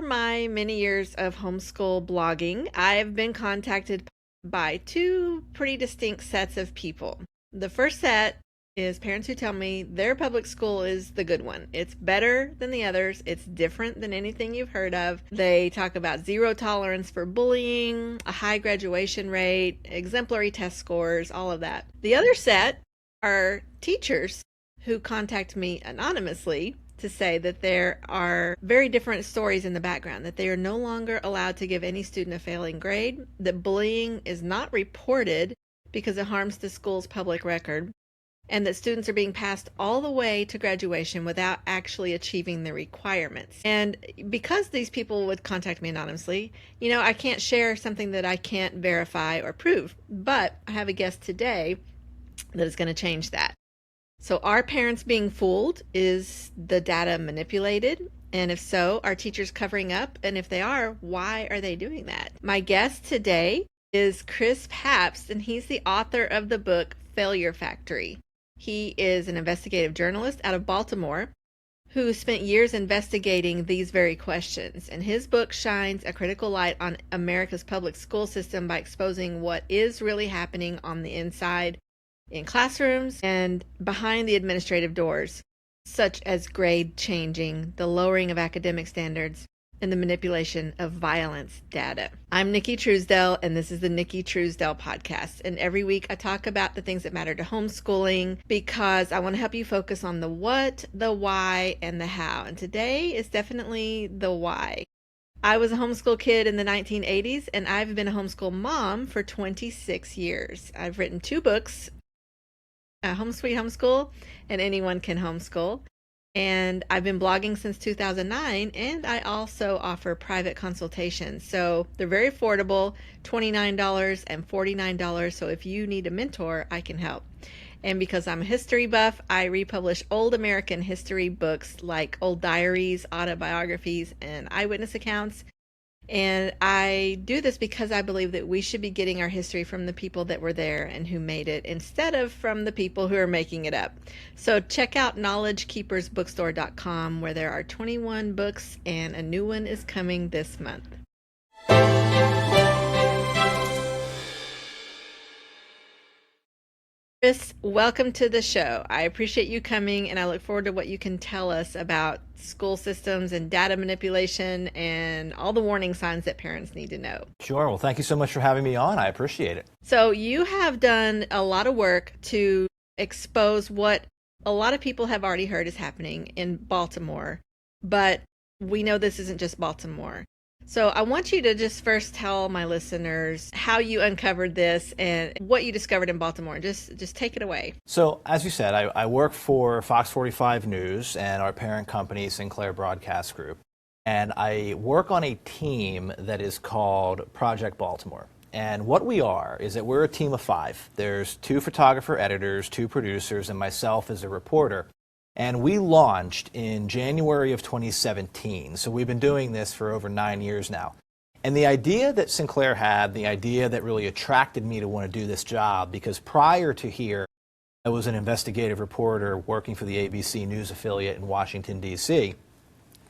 my many years of homeschool blogging, I've been contacted by two pretty distinct sets of people. The first set is parents who tell me their public school is the good one. It's better than the others. It's different than anything you've heard of. They talk about zero tolerance for bullying, a high graduation rate, exemplary test scores, all of that. The other set are teachers who contact me anonymously to say that there are very different stories in the background, that they are no longer allowed to give any student a failing grade, that bullying is not reported because it harms the school's public record, and that students are being passed all the way to graduation without actually achieving the requirements. And because these people would contact me anonymously, I can't share something that I can't verify or prove, but I have a guest today that is going to change that. So are parents being fooled? Is the data manipulated? And if so, are teachers covering up? And if they are, why are they doing that? My guest today is Chris Papst, and he's the author of the book Failure Factory. He is an investigative journalist out of Baltimore who spent years investigating these very questions. And his book shines a critical light on America's public school system by exposing what is really happening on the inside in classrooms and behind the administrative doors, such as grade changing, the lowering of academic standards, and the manipulation of violence data. I'm Nicki Truesdell, and this is the Nicki Truesdell podcast. And every week I talk about the things that matter to homeschooling because I want to help you focus on the what, the why, and the how. And today is definitely the why. I was a homeschool kid in the 1980s, and I've been a homeschool mom for 26 years. I've written 2 books, Home Sweet Homeschool and Anyone Can Homeschool. And I've been blogging since 2009, and I also offer private consultations. So they're very affordable, $29 and $49. So if you need a mentor, I can help. And because I'm a history buff, I republish old American history books like old diaries, autobiographies, and eyewitness accounts. And I do this because I believe that we should be getting our history from the people that were there and who made it instead of from the people who are making it up. So check out knowledgekeepersbookstore.com where there are 21 books and a new one is coming this month. Chris, welcome to the show. I appreciate you coming, and I look forward to what you can tell us about school systems and data manipulation and all the warning signs that parents need to know. Sure. Well, thank you so much for having me on. I appreciate it. So you have done a lot of work to expose what a lot of people have already heard is happening in Baltimore, but we know this isn't just Baltimore. So I want you to just first tell my listeners how you uncovered this and what you discovered in Baltimore. Just take it away. So as you said, I work for Fox 45 News and our parent company, Sinclair Broadcast Group. And I work on a team that is called Project Baltimore. And what we are is that we're a team of 5. There's 2 photographer editors, 2 producers, and myself as a reporter. And we launched in January of 2017. So we've been doing this for over 9 years now. And the idea that Sinclair had, the idea that really attracted me to want to do this job, because prior to here, I was an investigative reporter working for the ABC News affiliate in Washington, D.C.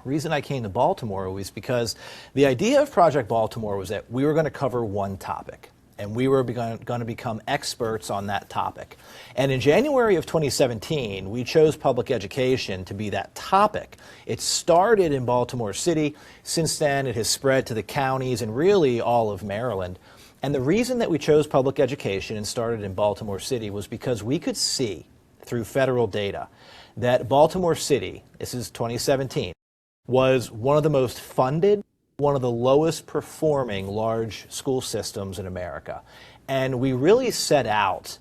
The reason I came to Baltimore was because the idea of Project Baltimore was that we were going to cover one topic. And we were going to become experts on that topic. And in January of 2017, we chose public education to be that topic. It started in Baltimore City. Since then, it has spread to the counties and really all of Maryland. And the reason that we chose public education and started in Baltimore City was because we could see through federal data that Baltimore City, this is 2017, was one of the most funded, one of the lowest performing large school systems in America. And we really set out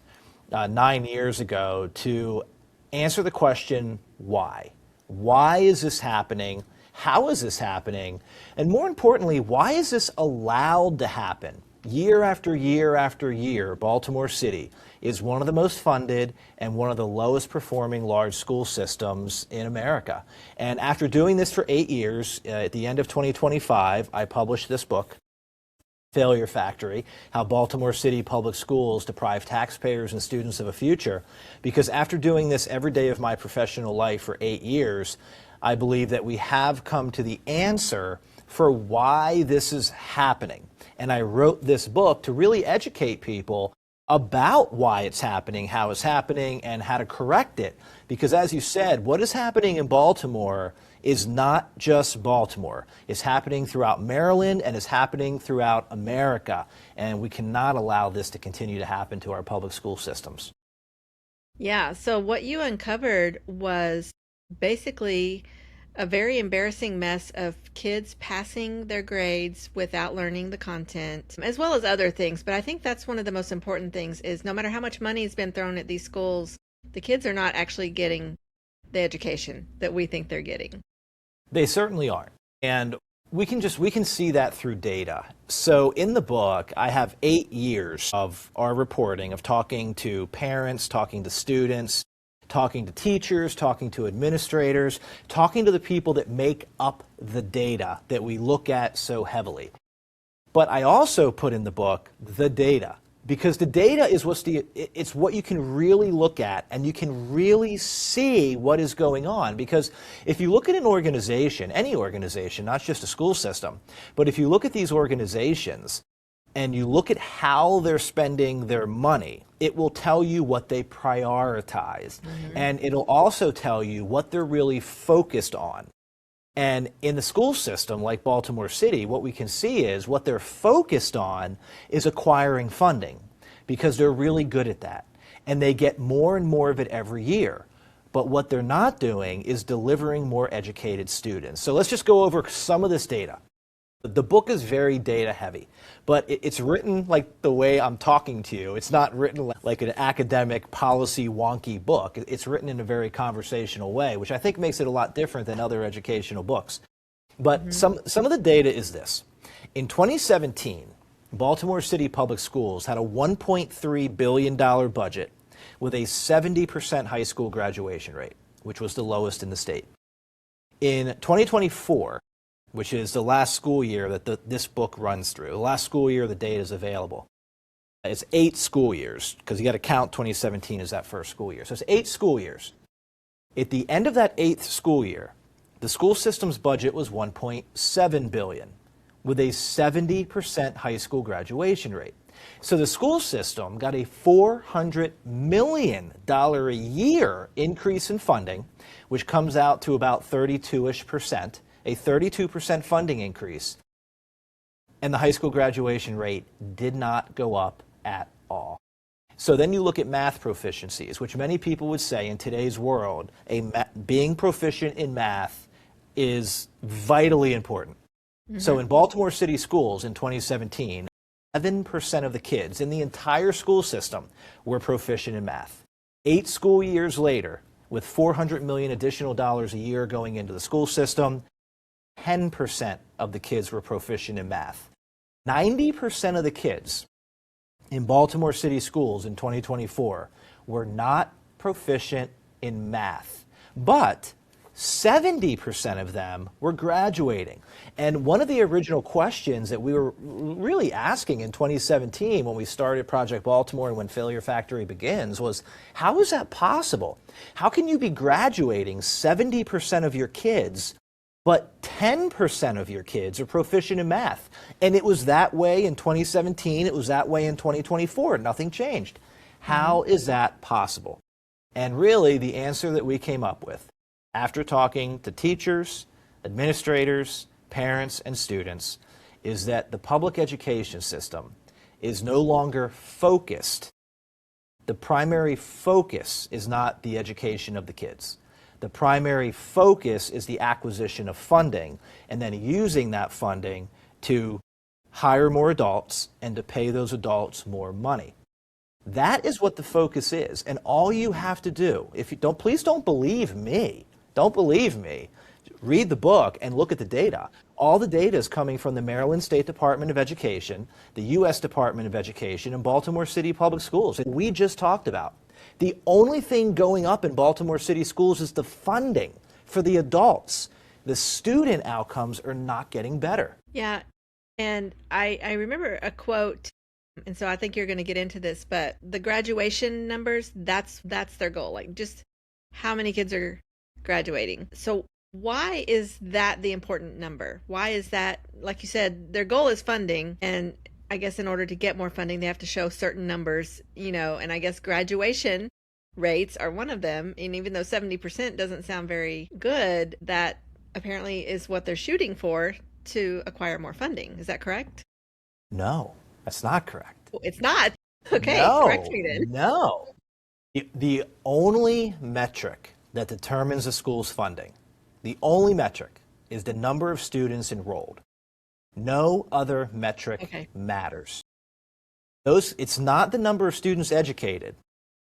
9 years ago to answer the question, why? Why is this happening? How is this happening? And more importantly, why is this allowed to happen? Year after year after year, Baltimore City is one of the most funded and one of the lowest performing large school systems in America. And after doing this for 8 years, at the end of 2025, I published this book, Failure Factory, How Baltimore City Public Schools Deprive Taxpayers and Students of a Future. Because after doing this every day of my professional life for 8 years, I believe that we have come to the answer for why this is happening. And I wrote this book to really educate people about why it's happening, how it's happening, and how to correct it. Because as you said, what is happening in Baltimore is not just Baltimore. It's happening throughout Maryland and it's happening throughout America. And we cannot allow this to continue to happen to our public school systems. Yeah, so what you uncovered was basically a very embarrassing mess of kids passing their grades without learning the content, as well as other things. But I think that's one of the most important things is no matter how much money has been thrown at these schools, the kids are not actually getting the education that we think they're getting. They certainly aren't. And we can see that through data. So in the book, I have 8 years of our reporting of talking to parents, talking to students, talking to teachers, talking to administrators, talking to the people that make up the data that we look at so heavily. But I also put in the book the data, because the data is it's what you can really look at and you can really see what is going on. Because if you look at an organization, any organization, not just a school system, but if you look at these organizations and you look at how they're spending their money, it will tell you what they prioritize. And it'll also tell you what they're really focused on. And in the school system, like Baltimore City, what we can see is what they're focused on is acquiring funding, because they're really good at that. And they get more and more of it every year. But what they're not doing is delivering more educated students. So let's just go over some of this data. The book is very data heavy, but it's written like the way I'm talking to you. It's not written like an academic policy wonky book. It's written in a very conversational way, which I think makes it a lot different than other educational books. But some of the data is this. In 2017, Baltimore City Public Schools had a $1.3 billion budget with a 70% high school graduation rate, which was the lowest in the state. In 2024, which is the last school year that this book runs through, the last school year the data is available. It's 8 school years, because you got to count 2017 as that first school year. So it's 8 school years. At the end of that 8th school year, the school system's budget was $1.7 billion, with a 70% high school graduation rate. So the school system got a $400 million a year increase in funding, which comes out to about 32-ish%. A 32% funding increase, and the high school graduation rate did not go up at all. So then you look at math proficiencies, which many people would say in today's world, being proficient in math is vitally important. So in Baltimore City schools in 2017, 11% of the kids in the entire school system were proficient in math. 8 school years later, with $400 million additional dollars a year going into the school system, 10% of the kids were proficient in math. 90% of the kids in Baltimore City schools in 2024 were not proficient in math, but 70% of them were graduating. And one of the original questions that we were really asking in 2017 when we started Project Baltimore and when Failure Factory begins was, how is that possible? How can you be graduating 70% of your kids, but 10% of your kids are proficient in math? And it was that way in 2017. It was that way in 2024. Nothing changed. How is that possible? And really, the answer that we came up with, after talking to teachers, administrators, parents, and students, is that the public education system is no longer focused. The primary focus is not the education of the kids. The primary focus is the acquisition of funding, and then using that funding to hire more adults and to pay those adults more money. That is what the focus is. And all you have to do, please don't believe me. Don't believe me. Read the book and look at the data. All the data is coming from the Maryland State Department of Education, the U.S. Department of Education, and Baltimore City Public Schools that we just talked about. The only thing going up in Baltimore City schools is the funding for the adults. The student outcomes are not getting better. Yeah, and I remember a quote, and so I think you're going to get into this, but the graduation numbers, that's their goal. Like, just how many kids are graduating. So Why is that the important number? Why is that, like you said, their goal is funding, and I guess in order to get more funding, they have to show certain numbers, and I guess graduation rates are one of them. And even though 70% doesn't sound very good, that apparently is what they're shooting for to acquire more funding. Is that correct? No, that's not correct. Well, it's not. Okay, correct No, me then. no. The only metric that determines a school's funding, the only metric is the number of students enrolled. No other metric Okay. matters. It's not the number of students educated,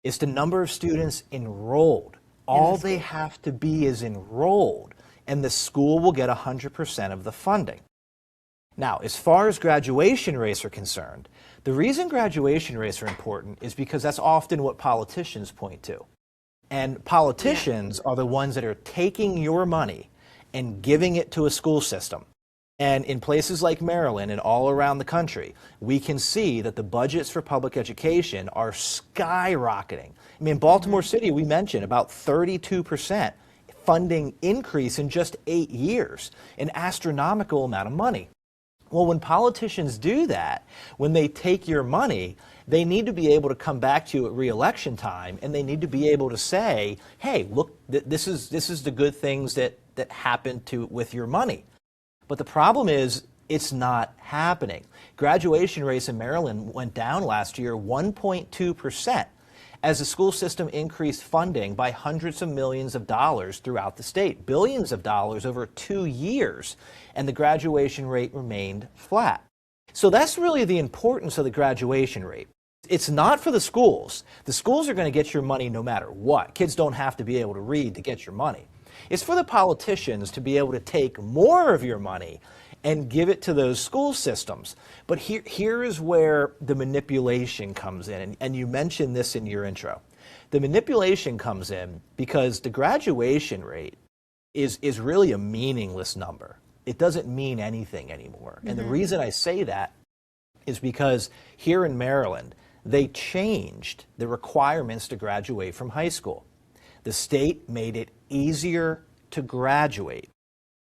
it's the number of students enrolled. In the All they school. have to be is enrolled, and the school will get 100% of the funding. Now, as far as graduation rates are concerned, the reason graduation rates are important is because that's often what politicians point to. And Yeah. politicians are the ones that are taking your money and giving it to a school system. And in places like Maryland and all around the country, we can see that the budgets for public education are skyrocketing. I mean, Baltimore City, we mentioned about 32% funding increase in just 8 years, an astronomical amount of money. Well, when politicians do that, when they take your money, they need to be able to come back to you at re-election time, and they need to be able to say, "Hey, look, this is the good things that happened with your money." But the problem is, it's not happening. Graduation rates in Maryland went down last year 1.2% as the school system increased funding by hundreds of millions of dollars throughout the state, billions of dollars over 2 years, and the graduation rate remained flat. So that's really the importance of the graduation rate. It's not for the schools. The schools are going to get your money no matter what. Kids don't have to be able to read to get your money. It's for the politicians to be able to take more of your money and give it to those school systems. But here is where the manipulation comes in, and you mentioned this in your intro. The manipulation comes in because the graduation rate is really a meaningless number. It doesn't mean anything anymore. And the reason I say that is because here in Maryland, they changed the requirements to graduate from high school. The state made it easier to graduate.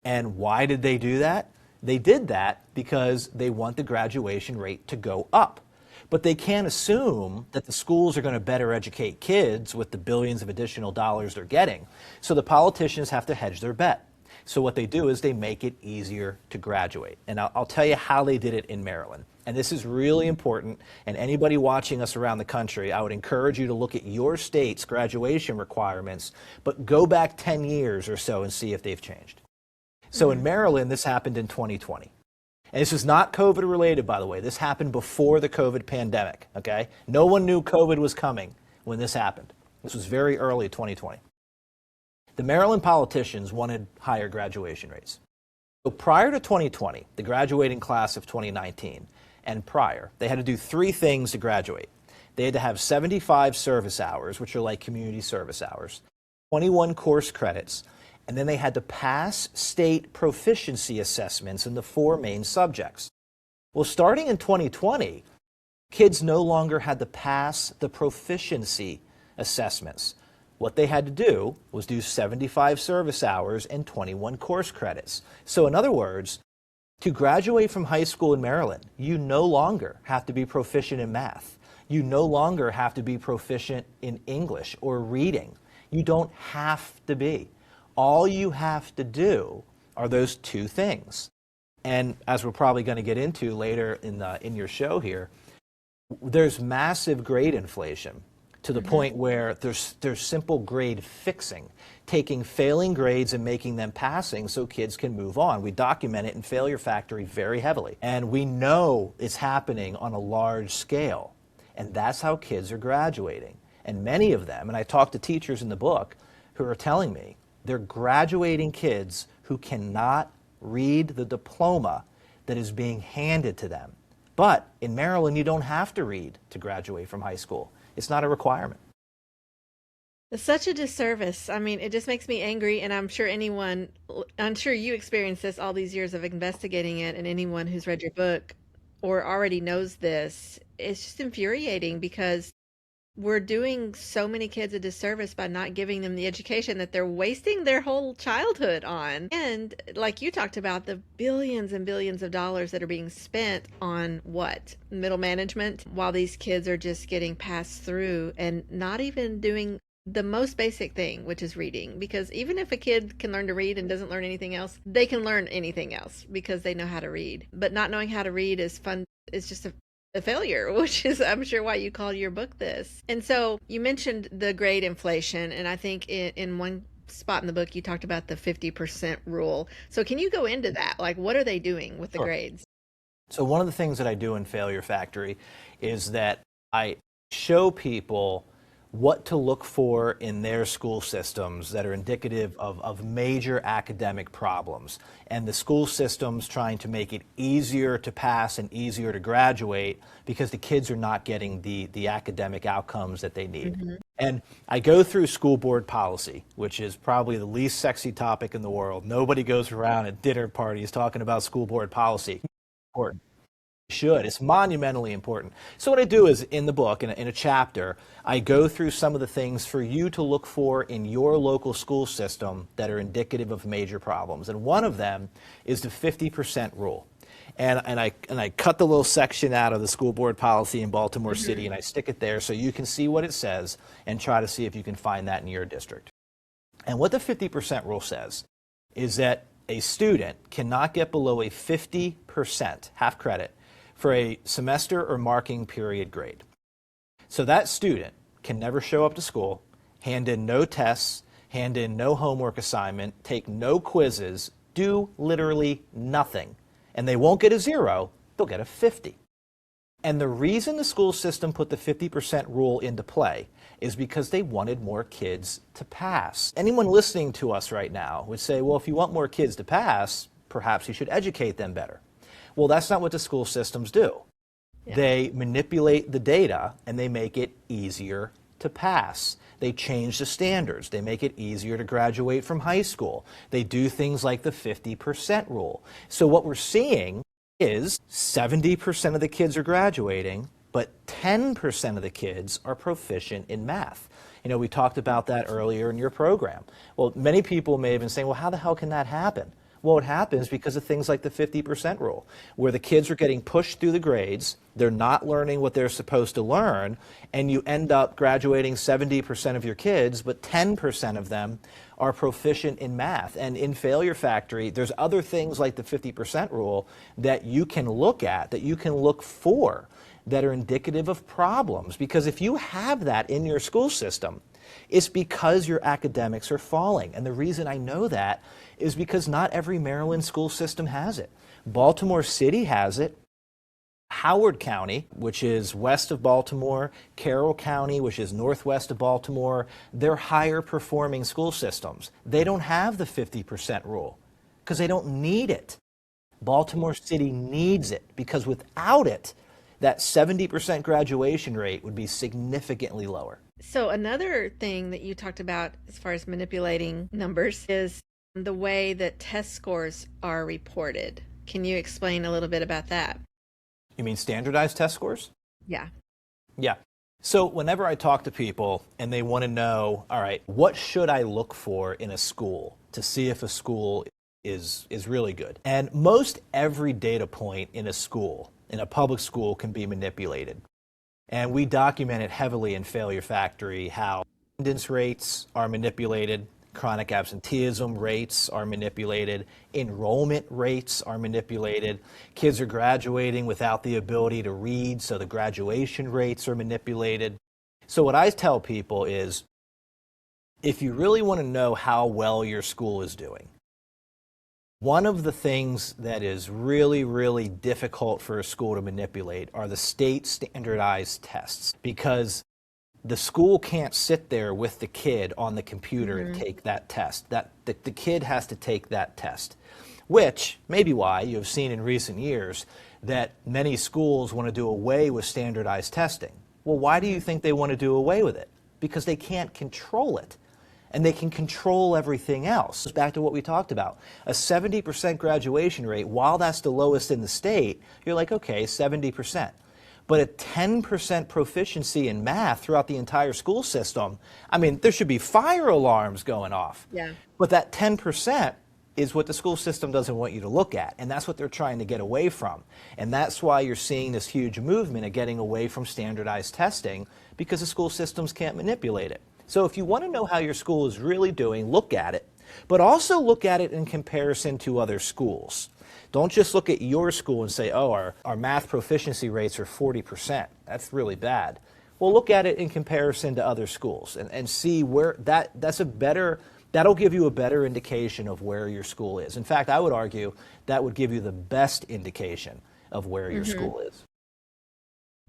And why did they do that? They did that because they want the graduation rate to go up. But they can't assume that the schools are going to better educate kids with the billions of additional dollars they're getting. So the politicians have to hedge their bet. So what they do is they make it easier to graduate. And I'll tell you how they did it in Maryland. And this is really important. And anybody watching us around the country, I would encourage you to look at your state's graduation requirements, but go back 10 years or so and see if they've changed. So in Maryland, this happened in 2020. And this is not COVID related, by the way. This happened before the COVID pandemic, okay? No one knew COVID was coming when this happened. This was very early 2020. The Maryland politicians wanted higher graduation rates. So prior to 2020, the graduating class of 2019 and prior, they had to do three things to graduate. They had to have 75 service hours, which are like community service hours, 21 course credits, and then they had to pass state proficiency assessments in the four main subjects. Well, starting in 2020, kids no longer had to pass the proficiency assessments. What they had to do was do 75 service hours and 21 course credits. So in other words, to graduate from high school in Maryland, you no longer have to be proficient in math. You no longer have to be proficient in English or reading. You don't have to be. All you have to do are those two things. And as we're probably going to get into later in your show here, there's massive grade inflation to the point where there's simple grade fixing, taking failing grades and making them passing so kids can move on. We document it in Failure Factory very heavily. And we know it's happening on a large scale. And that's how kids are graduating. And many of them, and I talk to teachers in the book who are telling me, they're graduating kids who cannot read the diploma that is being handed to them. But in Maryland, you don't have to read to graduate from high school. It's not a requirement. It's such a disservice. I mean, it just makes me angry, and I'm sure you experienced this all these years of investigating it, and anyone who's read your book or already knows this, it's just infuriating because we're doing so many kids a disservice by not giving them the education that they're wasting their whole childhood on. And like you talked about, the billions and billions of dollars that are being spent on what? Middle management, while these kids are just getting passed through and not even doing the most basic thing, which is reading. Because even if a kid can learn to read and doesn't learn anything else, they can learn anything else because they know how to read. But not knowing how to read is fun. It's just a failure, which is, I'm sure, why you called your book this. And so you mentioned the grade inflation, and I think in one spot in the book you talked about the 50% rule. So can you go into that? Like, what are they doing with the Sure. grades? So one of the things that I do in Failure Factory is that I show people what to look for in their school systems that are indicative of major academic problems. And the school systems trying to make it easier to pass and easier to graduate because the kids are not getting the academic outcomes that they need. Mm-hmm. And I go through school board policy, which is probably the least sexy topic in the world. Nobody goes around at dinner parties talking about school board policy. Important. Should. It's monumentally important. So what I do is in the book, in a chapter, I go through some of the things for you to look for in your local school system that are indicative of major problems. And one of them is the 50% rule. And I cut the little section out of the school board policy in Baltimore City, and I stick it there so you can see what it says and try to see if you can find that in your district. And what the 50% rule says is that a student cannot get below a 50%, half credit, for a semester or marking period grade. So that student can never show up to school, hand in no tests, hand in no homework assignment, take no quizzes, do literally nothing. And they won't get a 0, they'll get a 50. And the reason the school system put the 50% rule into play is because they wanted more kids to pass. Anyone listening to us right now would say, well, if you want more kids to pass, perhaps you should educate them better. Well, that's not what the school systems do. Yeah. They manipulate the data and they make it easier to pass. They change the standards. They make it easier to graduate from high school. They do things like the 50% rule. So what we're seeing is 70% of the kids are graduating, but 10% of the kids are proficient in math. You know, we talked about that earlier in your program. Well, many people may have been saying, well, how the hell can that happen? Well, it happens because of things like the 50% rule, where the kids are getting pushed through the grades, they're not learning what they're supposed to learn, and you end up graduating 70% of your kids, but 10% of them are proficient in math. And in Failure Factory, there's other things like the 50% rule that you can look at, that you can look for, that are indicative of problems. Because if you have that in your school system, it's because your academics are falling. And the reason I know that is because not every Maryland school system has it. Baltimore City has it. Howard County, which is west of Baltimore, Carroll County, which is northwest of Baltimore, they're higher performing school systems. They don't have the 50% rule because they don't need it. Baltimore City needs it because without it, that 70% graduation rate would be significantly lower. So another thing that you talked about as far as manipulating numbers is the way that test scores are reported. Can you explain a little bit about that? You mean standardized test scores? Yeah. Yeah. So whenever I talk to people and they want to know, all right, what should I look for in a school to see if a school is really good? And most every data point in a school, in a public school, can be manipulated. And we document it heavily in Failure Factory how attendance rates are manipulated, chronic absenteeism rates are manipulated, enrollment rates are manipulated, kids are graduating without the ability to read, so the graduation rates are manipulated. So what I tell people is, if you really want to know how well your school is doing, one of the things that is really, really difficult for a school to manipulate are the state standardized tests, because the school can't sit there with the kid on the computer and take that test. The kid has to take that test, which may be why you have seen in recent years that many schools want to do away with standardized testing. Well, why do you think they want to do away with it? Because they can't control it. And they can control everything else. Back to what we talked about. A 70% graduation rate, while that's the lowest in the state, you're like, okay, 70%. But a 10% proficiency in math throughout the entire school system, I mean, there should be fire alarms going off. Yeah. But that 10% is what the school system doesn't want you to look at. And that's what they're trying to get away from. And that's why you're seeing this huge movement of getting away from standardized testing, because the school systems can't manipulate it. So if you want to know how your school is really doing, look at it. But also look at it in comparison to other schools. Don't just look at your school and say, oh, our math proficiency rates are 40%. That's really bad. Well, look at it in comparison to other schools and see where that'll give you a better indication of where your school is. In fact, I would argue that would give you the best indication of where your school is.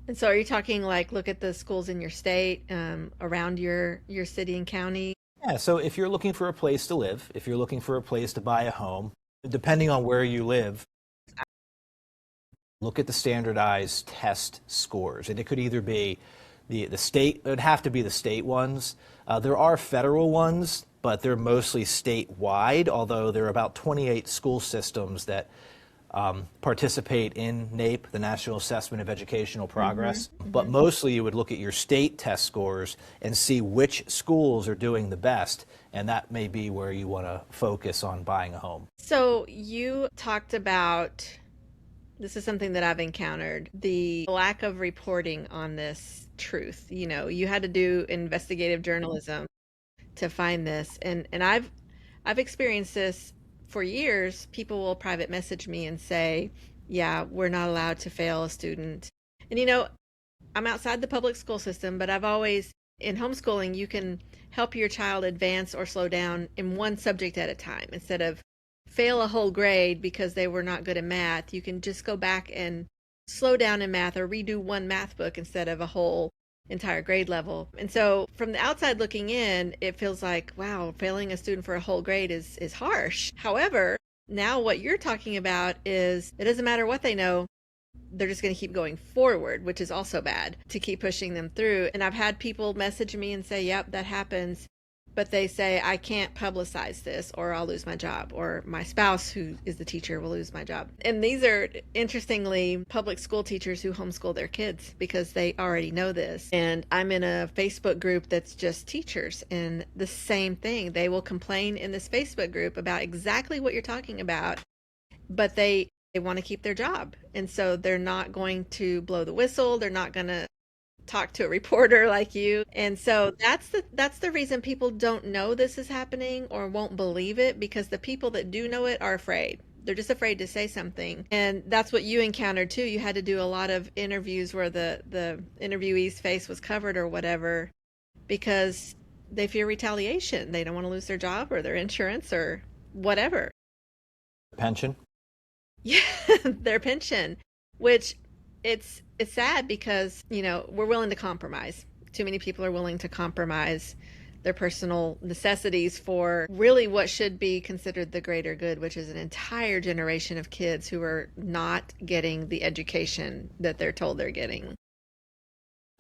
And so are you talking like look at the schools in your state, around your city and county? Yeah, so if you're looking for a place to live, if you're looking for a place to buy a home, depending on where you live, look at the standardized test scores. And it could either be the state, it would have to be the state ones. There are federal ones, but they're mostly statewide, although there are about 28 school systems that participate in NAEP, the National Assessment of Educational Progress. But mostly you would look at your state test scores and see which schools are doing the best, and that may be where you want to focus on buying a home. So you talked about, this is something that I've encountered, the lack of reporting on this truth. You know, you had to do investigative journalism to find this, and I've experienced this for years. People will private message me and say, yeah, we're not allowed to fail a student. And you know, I'm outside the public school system, but I've always, in homeschooling, you can help your child advance or slow down in one subject at a time. Instead of fail a whole grade because they were not good at math, you can just go back and slow down in math or redo one math book instead of a whole entire grade level. And so from the outside looking in, it feels like, wow, failing a student for a whole grade is harsh. However, now what you're talking about is it doesn't matter what they know, they're just going to keep going forward, which is also bad, to keep pushing them through. And I've had people message me and say, yep, that happens. But they say, I can't publicize this or I'll lose my job, or my spouse, who is the teacher, will lose my job. And these are, interestingly, public school teachers who homeschool their kids because they already know this. And I'm in a Facebook group that's just teachers, and the same thing. They will complain in this Facebook group about exactly what you're talking about, but they want to keep their job. And so they're not going to blow the whistle. They're not going to talk to a reporter like you. And so that's the reason people don't know this is happening or won't believe it, because the people that do know it are afraid. They're just afraid to say something. And that's what you encountered too. You had to do a lot of interviews where the interviewee's face was covered or whatever because they fear retaliation. They don't want to lose their job or their insurance or whatever. Pension? Yeah, their pension, which it's sad because, you know, we're willing to compromise. Too many people are willing to compromise their personal necessities for really what should be considered the greater good, which is an entire generation of kids who are not getting the education that they're told they're getting.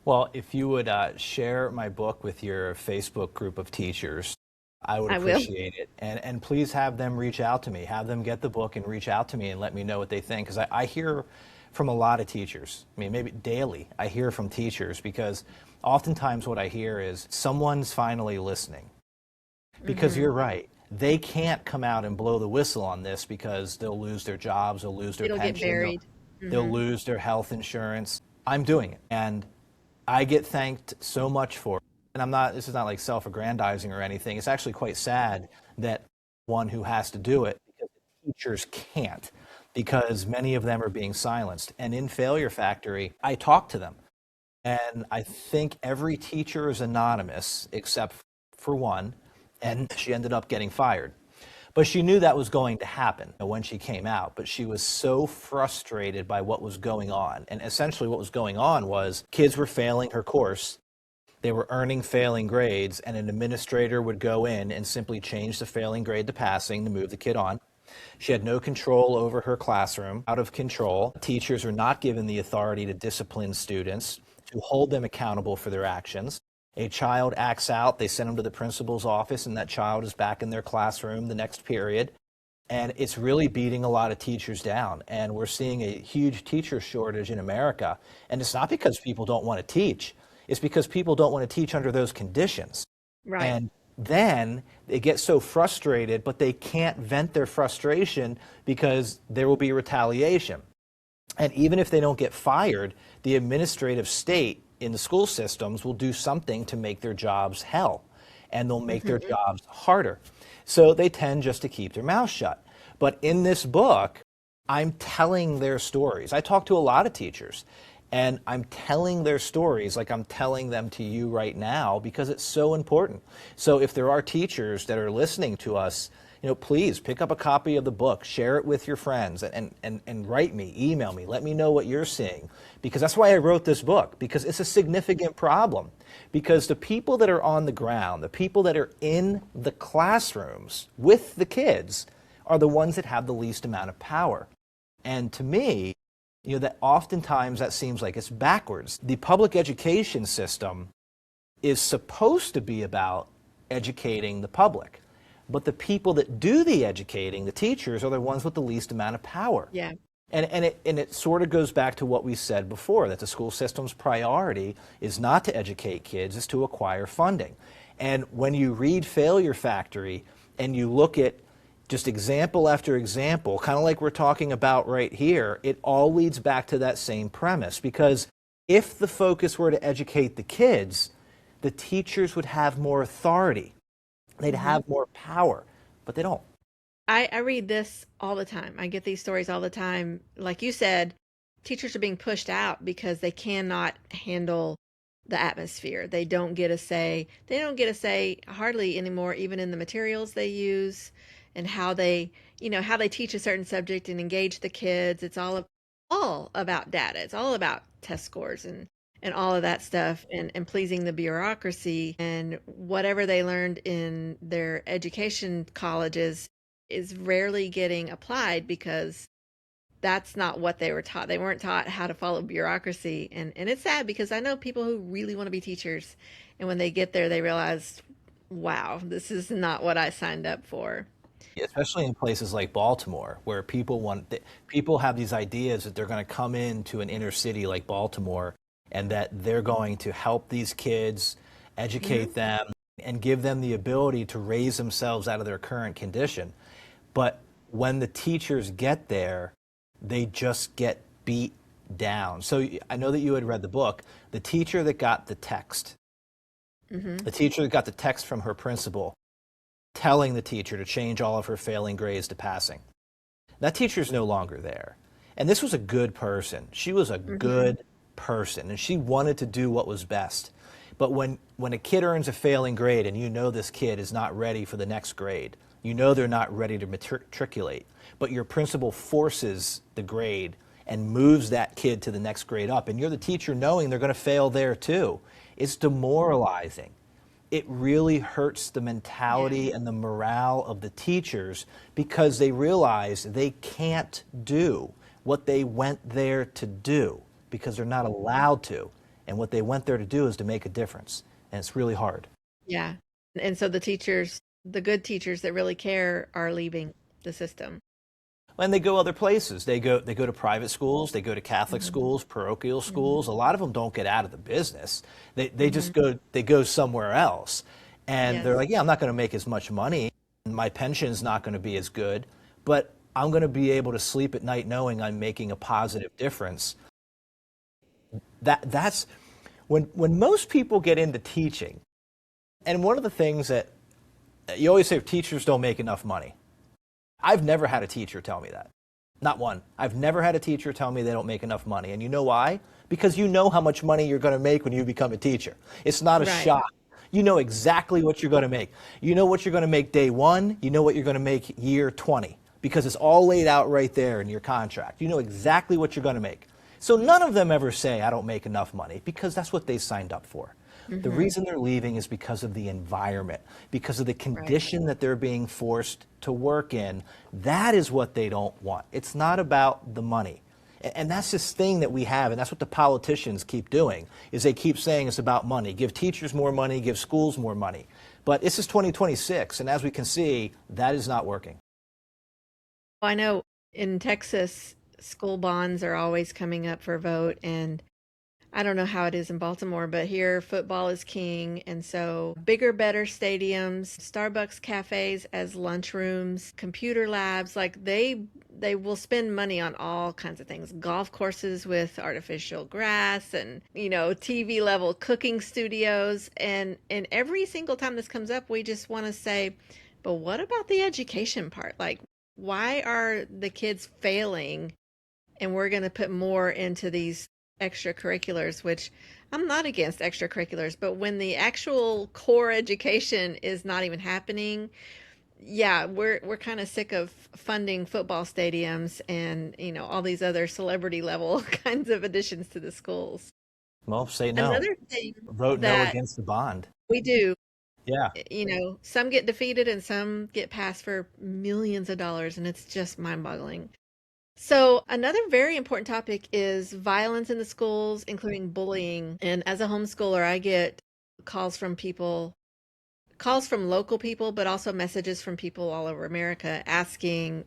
Well, if you would share my book with your Facebook group of teachers, I would appreciate it. And please have them reach out to me. Have them get the book and reach out to me and let me know what they think. Because I hear from a lot of teachers. I mean, maybe daily I hear from teachers, because oftentimes what I hear is someone's finally listening. Because you're right. They can't come out and blow the whistle on this because they'll lose their jobs, they'll lose their pension, get buried. They'll lose their health insurance. I'm doing it. And I get thanked so much for it. And this is not like self-aggrandizing or anything. It's actually quite sad that one who has to do it, because the teachers can't, because many of them are being silenced. And in Failure Factory, I talk to them. And I think every teacher is anonymous except for one, and she ended up getting fired. But she knew that was going to happen when she came out, but she was so frustrated by what was going on. And essentially what was going on was kids were failing her course. They were earning failing grades, and an administrator would go in and simply change the failing grade to passing to move the kid on. She had no control over her classroom, out of control. Teachers are not given the authority to discipline students, to hold them accountable for their actions. A child acts out, they send them to the principal's office, and that child is back in their classroom the next period. And it's really beating a lot of teachers down. And we're seeing a huge teacher shortage in America. And it's not because people don't want to teach, it's because people don't want to teach under those conditions. Right. And then they get so frustrated, but they can't vent their frustration because there will be retaliation. And even if they don't get fired, the administrative state in the school systems will do something to make their jobs hell, and they'll make their jobs harder. So they tend just to keep their mouth shut. But in this book, I'm telling their stories. I talk to a lot of teachers, and I'm telling their stories like I'm telling them to you right now because it's so important. So if there are teachers that are listening to us, please pick up a copy of the book, share it with your friends, and write me, email me, let me know what you're seeing. Because that's why I wrote this book, because it's a significant problem. Because the people that are on the ground, the people that are in the classrooms with the kids, are the ones that have the least amount of power. And to me, that oftentimes that seems like it's backwards. The public education system is supposed to be about educating the public. But the people that do the educating, the teachers, are the ones with the least amount of power. Yeah. And it sort of goes back to what we said before, that the school system's priority is not to educate kids, it's to acquire funding. And when you read Failure Factory and you look at just example after example, kind of like we're talking about right here, it all leads back to that same premise. Because if the focus were to educate the kids, the teachers would have more authority. They'd have more power, but they don't. I read this all the time. I get these stories all the time. Like you said, teachers are being pushed out because they cannot handle the atmosphere. They don't get a say. They don't get a say hardly anymore, even in the materials they use and how they, how they teach a certain subject and engage the kids. It's all about data. It's all about test scores and all of that stuff and pleasing the bureaucracy, and whatever they learned in their education colleges is rarely getting applied because that's not what they were taught. They weren't taught how to follow bureaucracy. And it's sad because I know people who really want to be teachers, and when they get there, they realize, wow, this is not what I signed up for. Especially in places like Baltimore, where people have these ideas that they're going to come into an inner city like Baltimore, and that they're going to help these kids, educate them, and give them the ability to raise themselves out of their current condition. But when the teachers get there, they just get beat down. So I know that you had read the book. The teacher that got the text, the teacher that got the text from her principal telling the teacher to change all of her failing grades to passing, that teacher's no longer there. And this was a good person. She was a good person, and she wanted to do what was best. But when a kid earns a failing grade and you know this kid is not ready for the next grade, you know they're not ready to matriculate, but your principal forces the grade and moves that kid to the next grade up, and you're the teacher knowing they're going to fail there too, it's demoralizing. It really hurts the mentality and the morale of the teachers because they realize they can't do what they went there to do because they're not allowed to. And what they went there to do is to make a difference. And it's really hard. Yeah. And so the teachers, the good teachers that really care, are leaving the system. And they go other places. They go to private schools. They go to Catholic schools, parochial schools. A lot of them don't get out of the business. They just go somewhere else. And they're like, yeah, I'm not going to make as much money. My pension's not going to be as good. But I'm going to be able to sleep at night knowing I'm making a positive difference. That's when most people get into teaching. And one of the things that you always say, teachers don't make enough money. I've never had a teacher tell me that. Not one. I've never had a teacher tell me they don't make enough money. And you know why? Because you know how much money you're going to make when you become a teacher. It's not a shock. You know exactly what you're going to make. You know what you're going to make day one. You know what you're going to make year 20. Because it's all laid out right there in your contract. You know exactly what you're going to make. So none of them ever say, I don't make enough money, because that's what they signed up for. The reason they're leaving is because of the environment, because of the condition that they're being forced to work in. That is what they don't want. It's not about the money. And that's this thing that we have, and that's what the politicians keep doing, is they keep saying it's about money. Give teachers more money, give schools more money. But this is 2026, and as we can see, that is not working. I know in Texas, school bonds are always coming up for a vote, and I don't know how it is in Baltimore, but here football is king. And so bigger, better stadiums, Starbucks cafes as lunchrooms, computer labs, like they will spend money on all kinds of things. Golf courses with artificial grass and, TV level cooking studios. And every single time this comes up, we just want to say, but what about the education part? Like, why are the kids failing and we're going to put more into these extracurriculars, which I'm not against extracurriculars, but when the actual core education is not even happening, yeah, we're kind of sick of funding football stadiums and, all these other celebrity level kinds of additions to the schools. Well, say no. Another thing Vote no that against the bond. we do, Yeah. some get defeated and some get passed for millions of dollars, and it's just mind-boggling. So, another very important topic is violence in the schools, including bullying. And as a homeschooler, I get calls from people, calls from local people, but also messages from people all over America asking,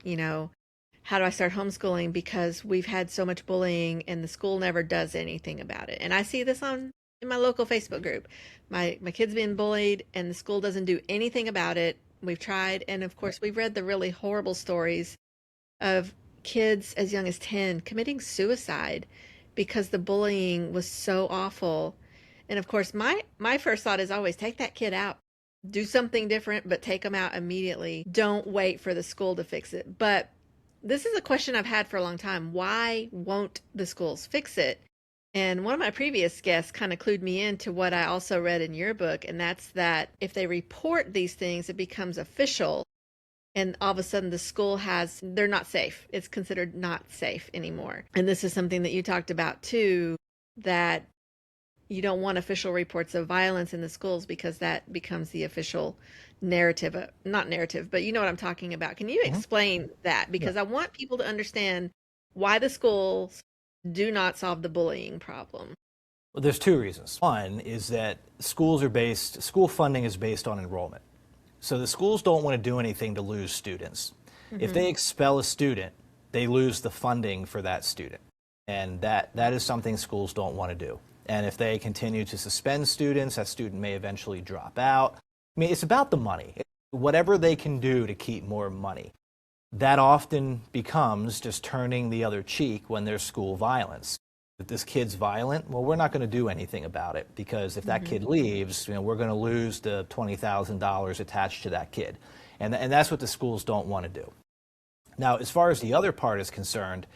how do I start homeschooling? Because we've had so much bullying and the school never does anything about it. And I see this on in my local Facebook group. My kid's being bullied and the school doesn't do anything about it. We've tried, and of course, we've read the really horrible stories of kids as young as 10 committing suicide because the bullying was so awful. And of course, my first thought is always take that kid out. Do something different, but take them out immediately. Don't wait for the school to fix it. But this is a question I've had for a long time. Why won't the schools fix it? And one of my previous guests kind of clued me into what I also read in your book, and that's that if they report these things, it becomes official and all of a sudden the school they're not safe. It's considered not safe anymore. And this is something that you talked about too, that you don't want official reports of violence in the schools because that becomes the official narrative, not narrative, but you know what I'm talking about. Can you explain that? Because I want people to understand why the schools do not solve the bullying problem. Well, there's two reasons. One is that school funding is based on enrollment. So the schools don't want to do anything to lose students. If they expel a student, they lose the funding for that student. And that is something schools don't want to do. And if they continue to suspend students, that student may eventually drop out. I mean, it's about the money. Whatever they can do to keep more money. That often becomes just turning the other cheek when there's school violence. If this kid's violent, well, we're not going to do anything about it because if that kid leaves, we're going to lose the $20,000 attached to that kid. And that's what the schools don't want to do. Now, as far as the other part is concerned,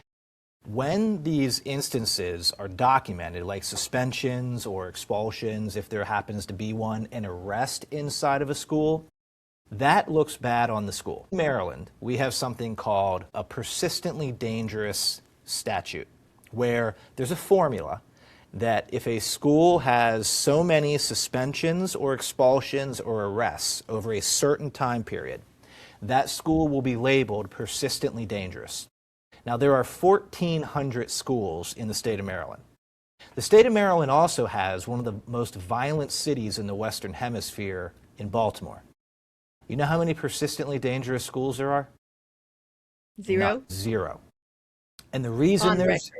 when these instances are documented, like suspensions or expulsions, if there happens to be one, an arrest inside of a school, that looks bad on the school. In Maryland, we have something called a persistently dangerous statute, where there's a formula that if a school has so many suspensions or expulsions or arrests over a certain time period, that school will be labeled persistently dangerous. Now, there are 1,400 schools in the state of Maryland. The state of Maryland also has one of the most violent cities in the Western Hemisphere in Baltimore. You know how many persistently dangerous schools there are? Zero? Zero. And the reason there's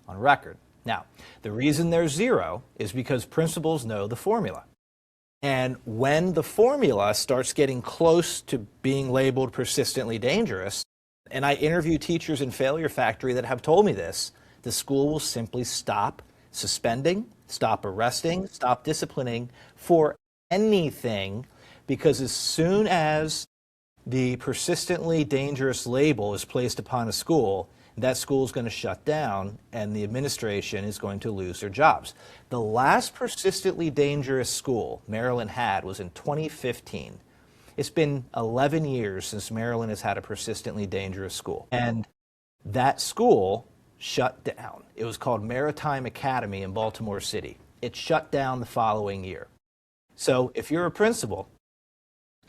on record. Now, the reason there's zero is because principals know the formula. And when the formula starts getting close to being labeled persistently dangerous, and I interview teachers in Failure Factory that have told me this, the school will simply stop suspending, stop arresting, stop disciplining for anything, because as soon as the persistently dangerous label is placed upon a school, that school is going to shut down and the administration is going to lose their jobs. The last persistently dangerous school Maryland had was in 2015. It's been 11 years since Maryland has had a persistently dangerous school. And that school shut down. It was called Maritime Academy in Baltimore City. It shut down the following year. So if you're a principal,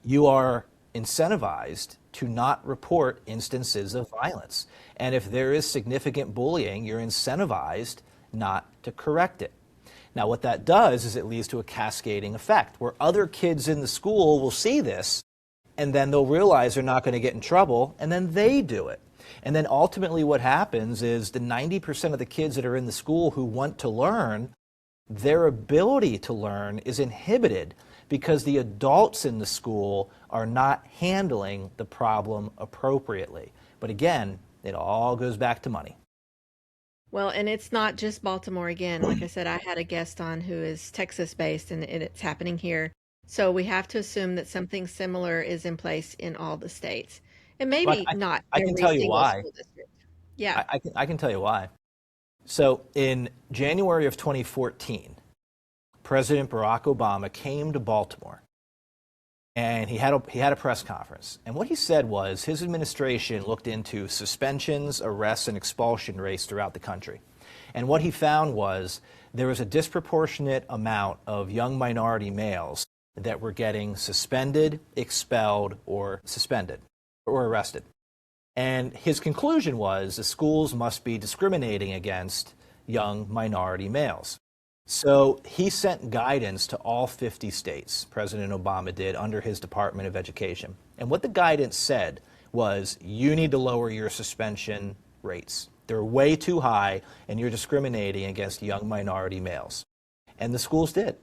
you are incentivized to not report instances of violence. And if there is significant bullying, you're incentivized not to correct it. Now, what that does is it leads to a cascading effect where other kids in the school will see this and then they'll realize they're not going to get in trouble, and then they do it. And then ultimately what happens is the 90% of the kids that are in the school who want to learn, their ability to learn is inhibited because the adults in the school are not handling the problem appropriately. But again, it all goes back to money. Well, and it's not just Baltimore again. Like I said, I had a guest on who is Texas based, and it's happening here. So we have to assume that something similar is in place in all the states. And But maybe not I can every tell you single why. school district. Yeah. I can tell you why. So in January of 2014, President Barack Obama came to Baltimore, and he had a press conference. And what he said was his administration looked into suspensions, arrests, and expulsion rates throughout the country. And what he found was there was a disproportionate amount of young minority males that were getting suspended, expelled, or suspended, or arrested. And his conclusion was the schools must be discriminating against young minority males. So he sent guidance to all 50 states, President Obama did, under his Department of Education. And what the guidance said was you need to lower your suspension rates. They're way too high, and you're discriminating against young minority males. And the schools did.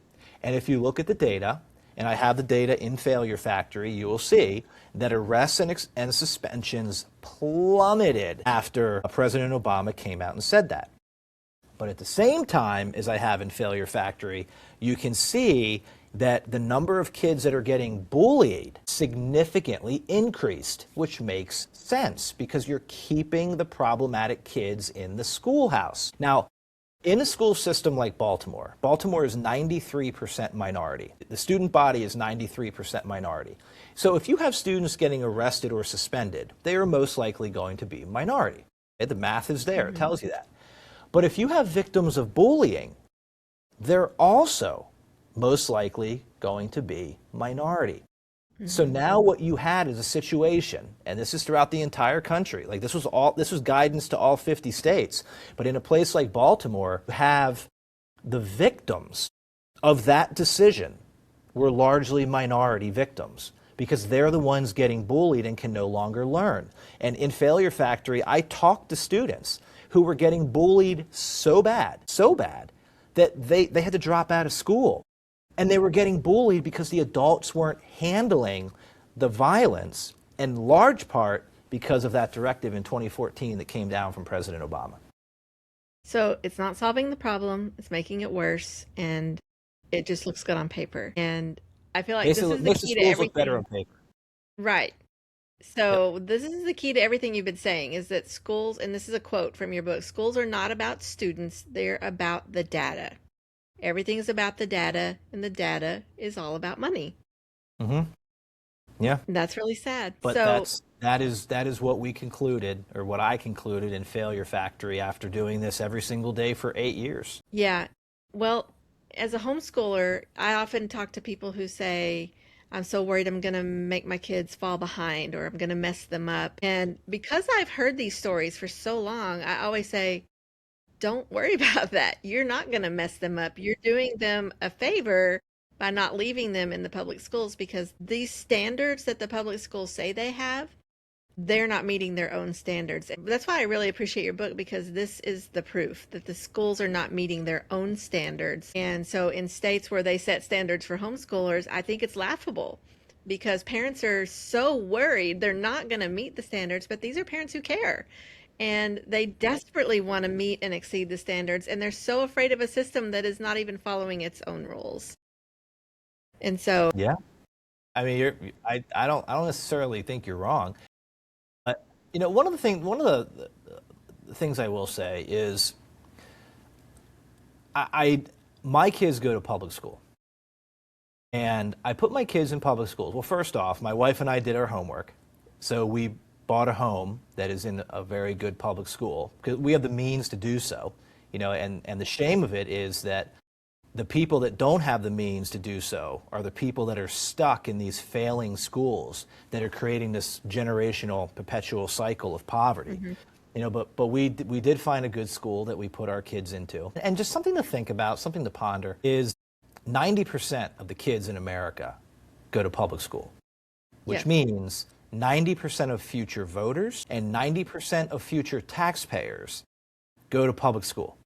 And if you look at the data, and I have the data in Failure Factory, you will see that arrests and suspensions plummeted after President Obama came out and said that. But at the same time, as I have in Failure Factory, you can see that the number of kids that are getting bullied significantly increased, which makes sense because you're keeping the problematic kids in the schoolhouse. Now, in a school system like Baltimore, Baltimore is 93% minority. The student body is 93% minority. So if you have students getting arrested or suspended, they are most likely going to be minority. The math is there, it tells you that. But if you have victims of bullying, they're also most likely going to be minority. So now what you had is a situation, and this is throughout the entire country, like this was guidance to all 50 states, but in a place like Baltimore, you have the victims of that decision were largely minority victims because they're the ones getting bullied and can no longer learn. And in Failure Factory, I talked to students who were getting bullied so bad, that they had to drop out of school. And they were getting bullied because the adults weren't handling the violence, in large part because of that directive in 2014 that came down from President Obama. So it's not solving the problem, it's making it worse, and it just looks good on paper. And I feel like Basically, this is the key to schools look better everything. on paper. Right. Yep. So this is the key to everything you've been saying is that schools, and this is a quote from your book, schools are not about students, they're about the data. Everything is about the data, and the data is all about money. Mm-hmm. Yeah. And that's really sad. But So that is what we concluded, or what I concluded in Failure Factory after doing this every single day for 8 years. yeah, well, as a homeschooler, I often talk to people who say, I'm so worried I'm going to make my kids fall behind or I'm going to mess them up. And because I've heard these stories for so long, I always say, don't worry about that. You're not going to mess them up. You're doing them a favor by not leaving them in the public schools because these standards that the public schools say they have, they're not meeting their own standards. That's why I really appreciate your book because this is the proof that the schools are not meeting their own standards. And so in states where they set standards for homeschoolers, I think it's laughable because parents are so worried they're not going to meet the standards, but these are parents who care. And they desperately want to meet and exceed the standards, and they're so afraid of a system that is not even following its own rules. And so, Yeah. I mean, I don't necessarily think you're wrong. One of the things I will say is, my kids go to public school, and I put my kids in public schools. Well, first off, my wife and I did our homework, so we bought a home that is in a very good public school because we have the means to do so. And the shame of it is that the people that don't have the means to do so are the people that are stuck in these failing schools that are creating this generational perpetual cycle of poverty. But we did find a good school that we put our kids into. And just something to think about, something to ponder is 90% of the kids in America go to public school. which Yes. means 90% of future voters and 90% of future taxpayers go to public school.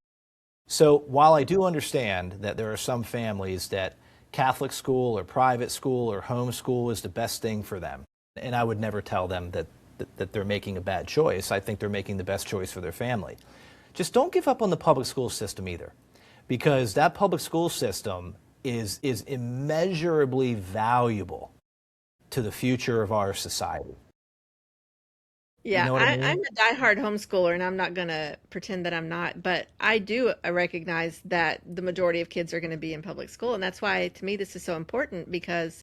So while I do understand that there are some families that Catholic school or private school or homeschool is the best thing for them, and I would never tell them that they're making a bad choice. I think they're making the best choice for their family. Just don't give up on the public school system either, because that public school system is immeasurably valuable to the future of our society. You Yeah, know what I I'm mean? a diehard homeschooler, and I'm not going to pretend that I'm not, but I do recognize that the majority of kids are going to be in public school, and that's why to me this is so important because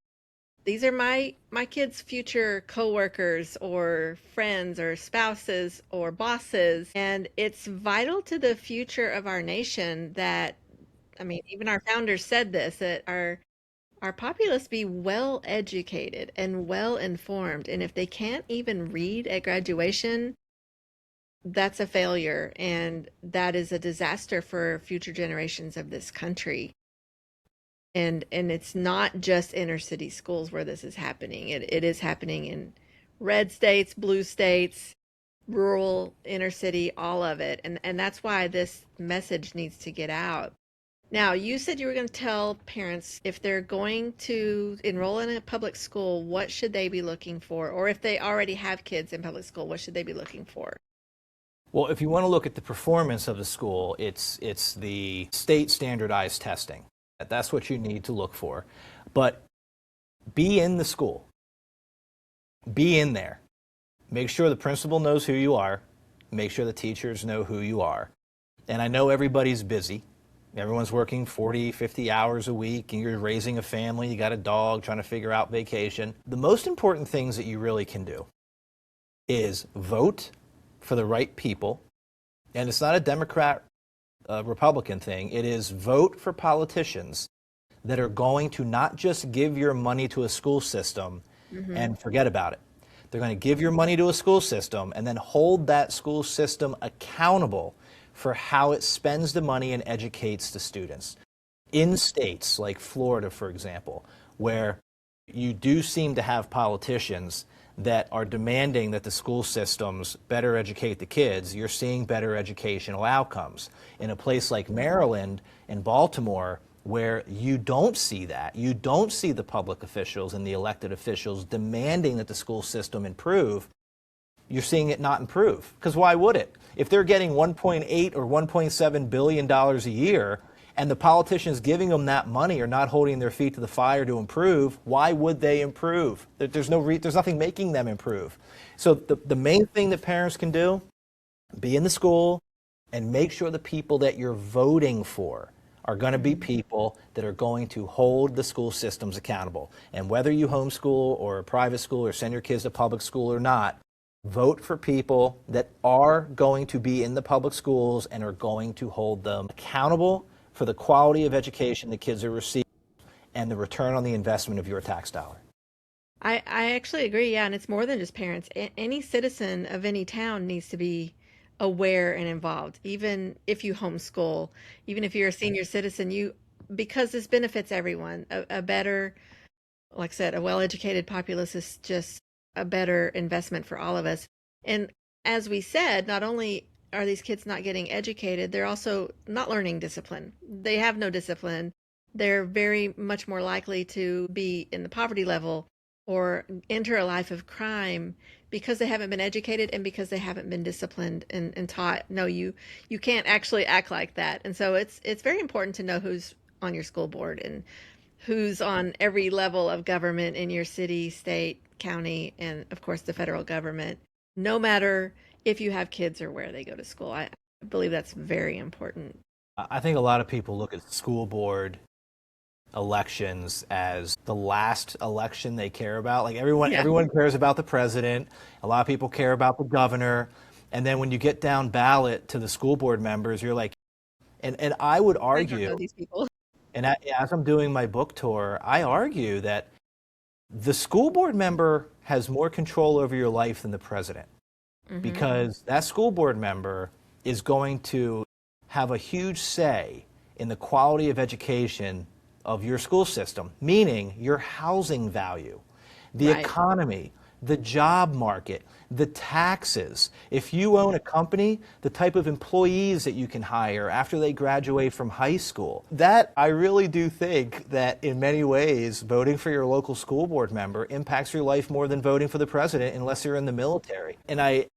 these are my kids' future coworkers or friends or spouses or bosses, and it's vital to the future of our nation that I mean, even our founders said this that our populace be well educated and well informed. And if they can't even read at graduation, that's a failure. And that is a disaster for future generations of this country. And it's not just inner city schools where this is happening. It is happening in red states, blue states, rural, inner city, all of it. And that's why this message needs to get out. Now, you said you were going to tell parents if they're going to enroll in a public school, what should they be looking for? Or if they already have kids in public school, what should they be looking for? Well, if you want to look at the performance of the school, it's the state standardized testing. That's what you need to look for. But be in the school. Be in there. Make sure the principal knows who you are. Make sure the teachers know who you are. And I know everybody's busy. Everyone's working 40, 50 hours a week, and you're raising a family, you got a dog, trying to figure out vacation. The most important things that you really can do is vote for the right people. And it's not a Democrat, Republican thing. It is vote for politicians that are going to not just give your money to a school system and forget about it. They're going to give your money to a school system and then hold that school system accountable for how it spends the money and educates the students. In states like Florida, for example, where you do seem to have politicians that are demanding that the school systems better educate the kids, you're seeing better educational outcomes. In a place like Maryland and Baltimore, where you don't see that, you don't see the public officials and the elected officials demanding that the school system improve, you're seeing it not improve. Because why would it? If they're getting $1.8 or $1.7 billion a year, and the politicians giving them that money are not holding their feet to the fire to improve, why would they improve? There's nothing making them improve. So the main thing that parents can do, be in the school and make sure the people that you're voting for are going to be people that are going to hold the school systems accountable. And whether you homeschool or a private school or send your kids to public school or not, vote for people that are going to be in the public schools and are going to hold them accountable for the quality of education the kids are receiving and the return on the investment of your tax dollar. I actually agree. Yeah. And it's more than just parents. Any citizen of any town needs to be aware and involved, even if you homeschool, even if you're a senior citizen, because this benefits everyone. A better, like I said, a well-educated populace is just a better investment for all of us. And as we said, not only are these kids not getting educated, they're also not learning discipline. They have no discipline. They're very much more likely to be in the poverty level or enter a life of crime because they haven't been educated and because they haven't been disciplined and taught, no, you can't actually act like that. And so it's very important to know who's on your school board and who's on every level of government in your city, state, county, and of course the federal government, no matter if you have kids or where they go to school. I believe that's very important. I think a lot of people look at school board elections as the last election they care about. Like Yeah. everyone cares about the president. A lot of people care about the governor. And then when you get down ballot to the school board members, you're like, and I would I don't know argue, these people. and as I'm doing my book tour, I argue that the school board member has more control over your life than the president, because that school board member is going to have a huge say in the quality of education of your school system, meaning your housing value. the Right. economy, the job market, the taxes. If you own a company, the type of employees that you can hire after they graduate from high school. That, I really do think that in many ways, voting for your local school board member impacts your life more than voting for the president unless you're in the military. And I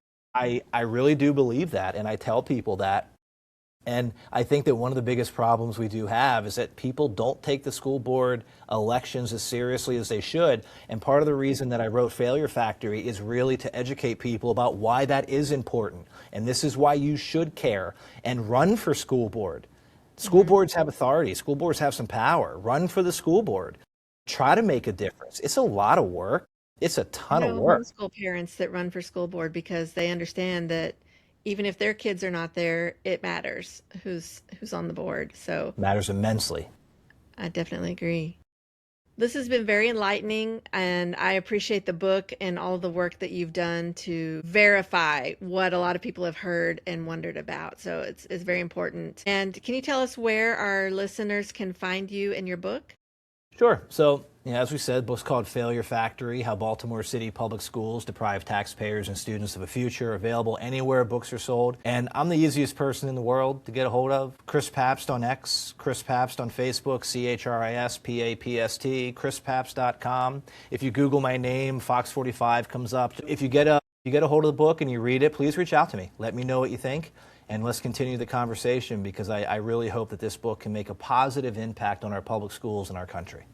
really do believe that, and I tell people that. And I think that one of the biggest problems we do have is that people don't take the school board elections as seriously as they should. And part of the reason that I wrote Failure Factory is really to educate people about why that is important. And this is why you should care and run for school board. School boards have authority. School boards have some power. Run for the school board. Try to make a difference. It's a lot of work. It's a I ton of know work. homeschool parents that run for school board because they understand that even if their kids are not there, it matters who's on the board. So Matters immensely. I definitely agree. This has been very enlightening, and I appreciate the book and all the work that you've done to verify what a lot of people have heard and wondered about. So it's very important. And can you tell us where our listeners can find you and your book? Sure. So, as we said, the book's called Failure Factory, How Baltimore City Public Schools Deprive Taxpayers and Students of a Future, available anywhere books are sold. And I'm the easiest person in the world to get a hold of. Chris Papst on X, Chris Papst on Facebook, ChrisPapst, chrispapst.com. If you Google my name, Fox 45 comes up. If you get a hold of the book and you read it, please reach out to me. Let me know what you think. And let's continue the conversation, because I really hope that this book can make a positive impact on our public schools in our country.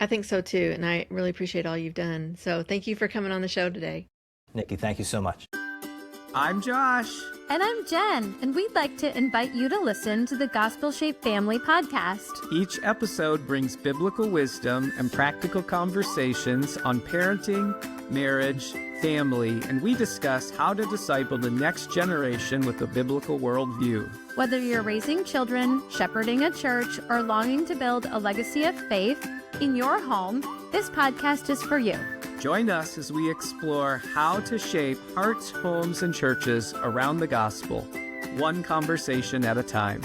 I think so too, and I really appreciate all you've done. So thank you for coming on the show today. Nicki, thank you so much. I'm Josh. And I'm Jen, and we'd like to invite you to listen to the Gospel Shaped Family podcast. Each episode brings biblical wisdom and practical conversations on parenting, marriage, family, and we discuss how to disciple the next generation with a biblical worldview. Whether you're raising children, shepherding a church, or longing to build a legacy of faith in your home, this podcast is for you. Join us as we explore how to shape hearts, homes, and churches around the gospel, one conversation at a time.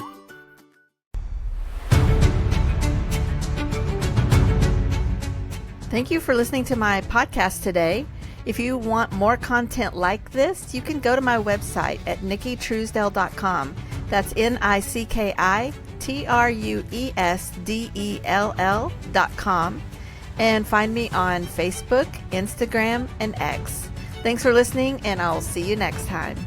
Thank you for listening to my podcast today. If you want more content like this, you can go to my website at nickitruesdell.com. That's NICKITRUESDELL.com. And find me on Facebook, Instagram, and X. Thanks for listening, and I'll see you next time.